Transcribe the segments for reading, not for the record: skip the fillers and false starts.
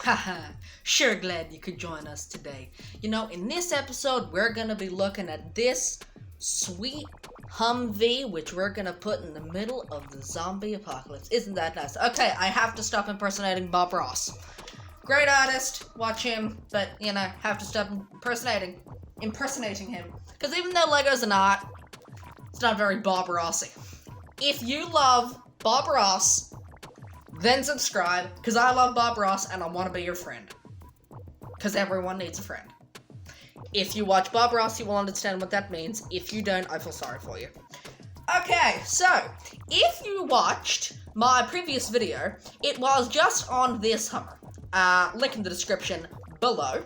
Haha, sure glad you could join us today. You know, in this episode, we're gonna be looking at this sweet Humvee, which we're gonna put in the middle of the zombie apocalypse. Isn't that nice? Okay, I have to stop impersonating Bob Ross. Great artist, watch him, but, you know, have to stop impersonating him. Because even though Lego's an art, it's not very Bob Rossy. If you love Bob Ross, then subscribe, because I love Bob Ross and I want to be your friend. Because everyone needs a friend. If you watch Bob Ross, you will understand what that means. If you don't, I feel sorry for you. Okay, so, if you watched my previous video, it was just on this Hummer. Link in the description below.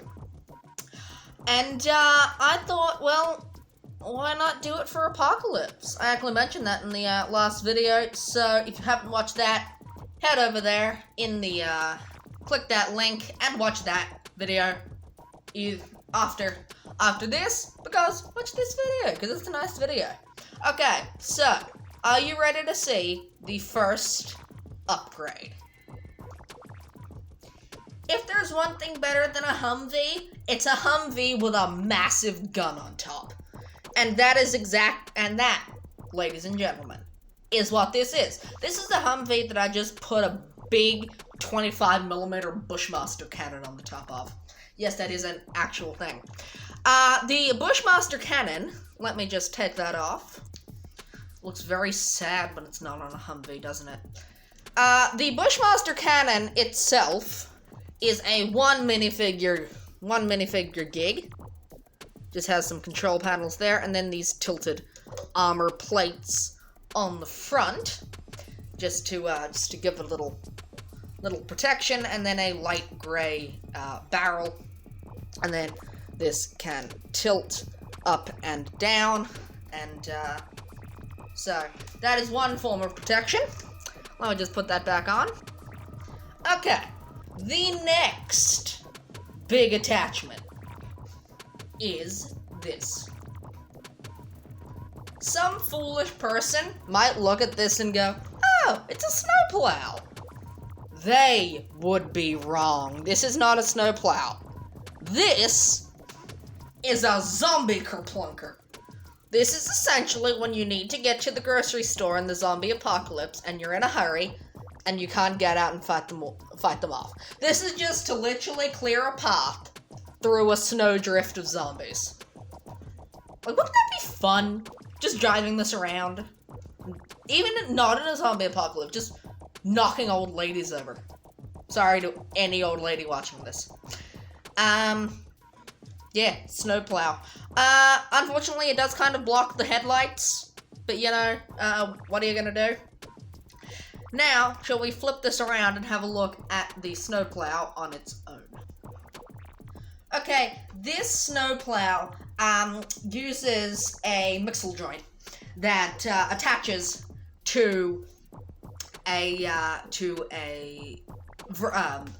And, I thought, well, why not do it for Apocalypse? I actually mentioned that in the, last video, so if you haven't watched that, head over there in the, click that link and watch that video after this, because watch this video, because it's a nice video. Okay, so, are you ready to see the first upgrade? If there's one thing better than a Humvee, it's a Humvee with a massive gun on top. And that, ladies and gentlemen, is what this is. This is the Humvee that I just put a big 25mm Bushmaster cannon on the top of. Yes, that is an actual thing. The Bushmaster cannon, let me just take that off. Looks very sad, but it's not on a Humvee, doesn't it? The Bushmaster cannon itself is a one minifigure gig. Just has some control panels there, and then these tilted armor plates on the front, just to give a little protection, and then a light gray barrel, and then this can tilt up and down, and so that is one form of protection. Let me just put that back on. Okay, the next big attachment is this. Some foolish person might look at this and go, oh, it's a snowplow. They would be wrong. This is not a snowplow. This is a zombie kerplunker. This is essentially when you need to get to the grocery store in the zombie apocalypse and you're in a hurry and you can't get out and fight them off. This is just to literally clear a path through a snowdrift of zombies. Like, wouldn't that be fun? Just driving this around. Even not in a zombie apocalypse, just knocking old ladies over. Sorry to any old lady watching this. Yeah, snowplow. Unfortunately, it does kind of block the headlights, but you know, what are you gonna do? Now, shall we flip this around and have a look at the snowplow on its own? Okay, this snowplow uses a mixel joint that attaches to a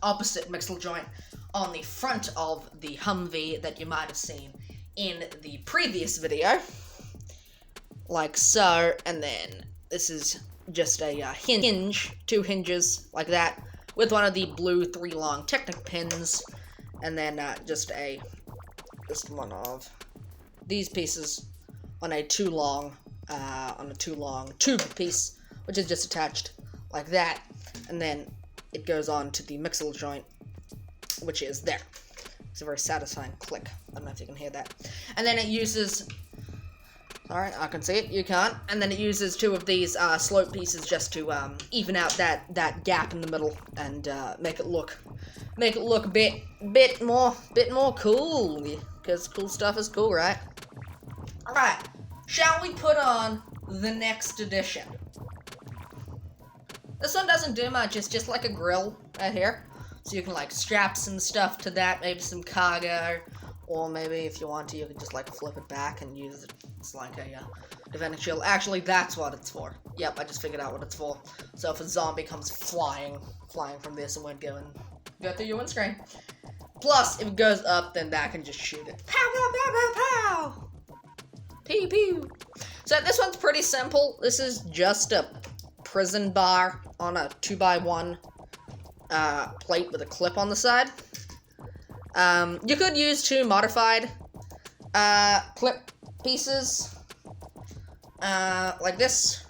opposite mixel joint on the front of the Humvee that you might have seen in the previous video, like so. And then this is just a hinge, two hinges like that, with one of the blue 3 long Technic pins. And then just one of these pieces on a two long tube piece, which is just attached like that. And then it goes on to the mixel joint, which is there. It's a very satisfying click. I don't know if you can hear that. And then it uses, alright, I can see it, you can't. And then it uses 2 of these slope pieces just to even out that gap in the middle and make it look a bit more cool, because cool stuff is cool, right? Alright, shall we put on the next edition? This one doesn't do much, it's just like a grill right here. So you can like strap some stuff to that, maybe some cargo, or maybe if you want to, you can just like flip it back and use it as like a defending shield. Actually, that's what it's for. Yep, I just figured out what it's for. So if a zombie comes flying from this and won't go through your windscreen. Plus, if it goes up, then that can just shoot it. Pow, pow, pow, pow, pow! Pew, pew. So this one's pretty simple. This is just a prison bar on a 2x1 plate with a clip on the side. You could use 2 modified clip pieces like this,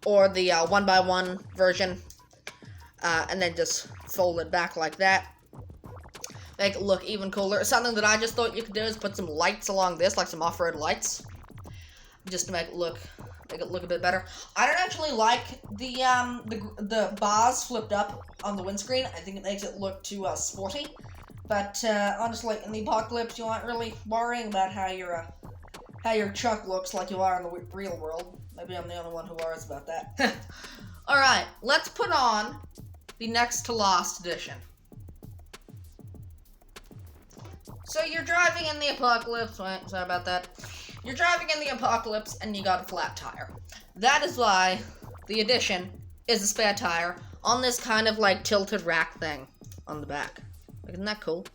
or the 1x1 version, and then just fold it back like that. Make it look even cooler. Something that I just thought you could do is put some lights along this, like some off-road lights, just to make it look a bit better. I don't actually like the bars flipped up on the windscreen. I think it makes it look too sporty. But honestly, in the apocalypse, you aren't really worrying about how your truck looks like you are in the real world. Maybe I'm the only one who worries about that. All right, let's put on the next to last edition. So you're driving in the apocalypse. Wait, sorry about that. You're driving in the apocalypse and you got a flat tire. That is why the edition is a spare tire on this kind of like tilted rack thing on the back. Isn't that cool?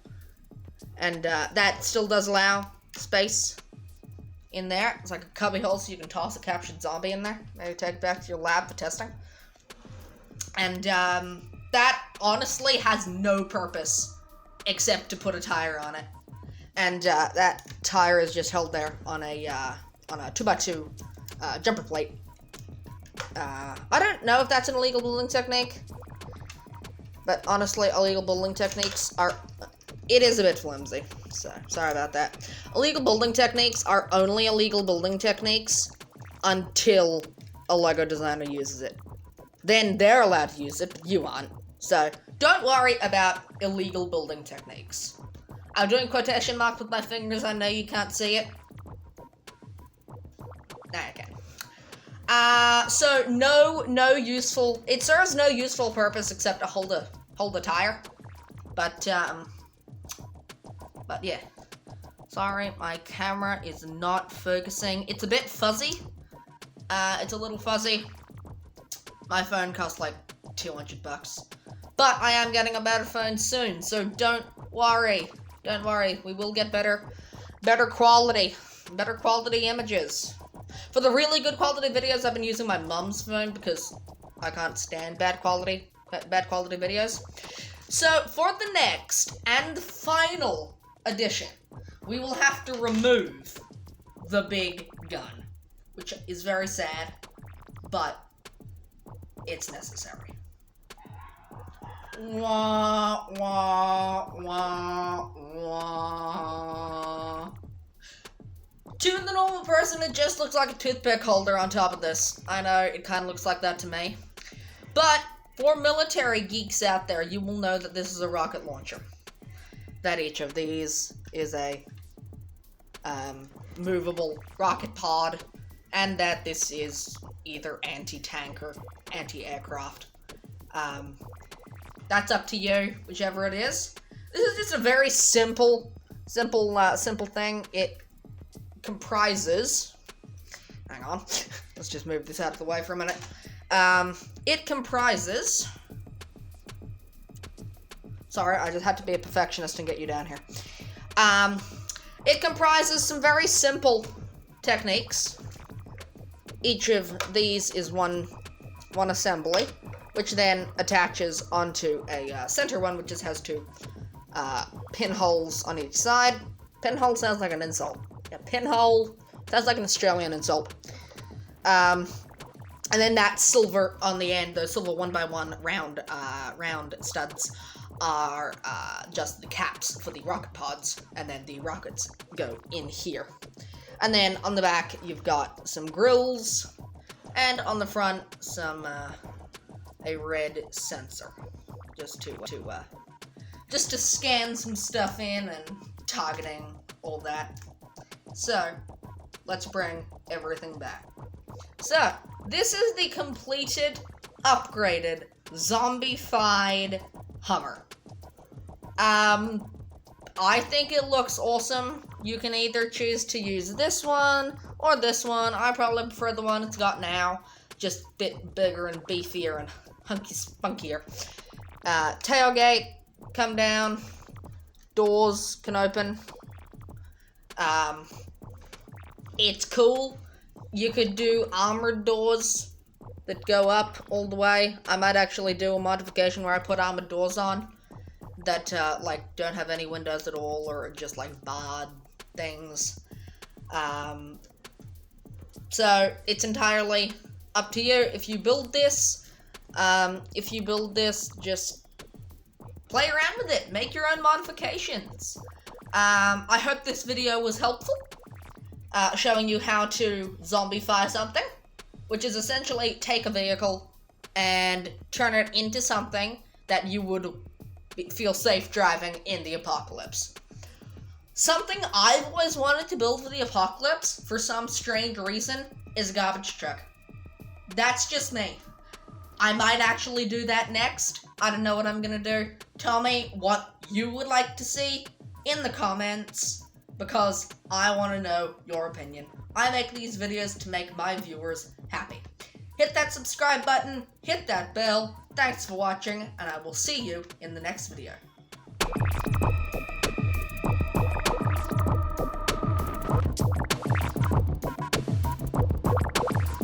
And that still does allow space in there. It's like a cubby hole so you can toss a captured zombie in there. Maybe take it back to your lab for testing. And that honestly has no purpose except to put a tire on it. And that tire is just held there on a 2x2 jumper plate. I don't know if that's an illegal building technique, but honestly, illegal building techniques it is a bit flimsy, so sorry about that. Illegal building techniques are only illegal building techniques until a LEGO designer uses it. Then they're allowed to use it, but you aren't. So don't worry about illegal building techniques. I'm doing quotation marks with my fingers. I know you can't see it. Okay. So no useful. It serves no useful purpose except to hold a tire. But yeah. Sorry, my camera is not focusing. It's a bit fuzzy. It's a little fuzzy. My phone costs like $200. But I am getting a better phone soon, so don't worry. Don't worry, we will get better quality images. For the really good quality videos, I've been using my mom's phone because I can't stand bad quality videos. So, for the next and final edition, we will have to remove the big gun, which is very sad, but it's necessary. Wah, wah, wah, wah. To the normal person, it just looks like a toothpick holder on top of this. I know, it kind of looks like that to me. But, for military geeks out there, you will know that this is a rocket launcher. That each of these is a movable rocket pod, and that this is either anti-tank or anti-aircraft. That's up to you, whichever it is. This is just a very simple thing. It comprises, hang on, let's just move this out of the way for a minute. It comprises, sorry, I just had to be a perfectionist and get you down here. It comprises some very simple techniques. Each of these is one assembly, which then attaches onto a center one, which just has 2 pinholes on each side. Pinhole sounds like an insult. Yeah, pinhole sounds like an Australian insult. And then that silver on the end, those silver 1x1 round studs are just the caps for the rocket pods, and then the rockets go in here. And then on the back, you've got some grills, and on the front, some a red sensor, just to scan some stuff in and targeting all that. So let's bring everything back. So this is the completed, upgraded, zombified Hummer. I think it looks awesome. You can either choose to use this one or this one. I probably prefer the one it's got now, just a bit bigger and beefier and spunkier. Tailgate, come down, doors can open. It's cool. You could do armored doors that go up all the way. I might actually do a modification where I put armored doors on that, like, don't have any windows at all, or just, like, barred things. So, it's entirely up to you. If you build this, just play around with it. Make your own modifications. I hope this video was helpful, showing you how to zombify something, which is essentially take a vehicle and turn it into something that you would feel safe driving in the apocalypse. Something I've always wanted to build for the apocalypse, for some strange reason, is a garbage truck. That's just me. I might actually do that next. I don't know what I'm gonna do. Tell me what you would like to see in the comments, because I want to know your opinion. I make these videos to make my viewers happy. Hit that subscribe button, hit that bell. Thanks for watching, and I will see you in the next video.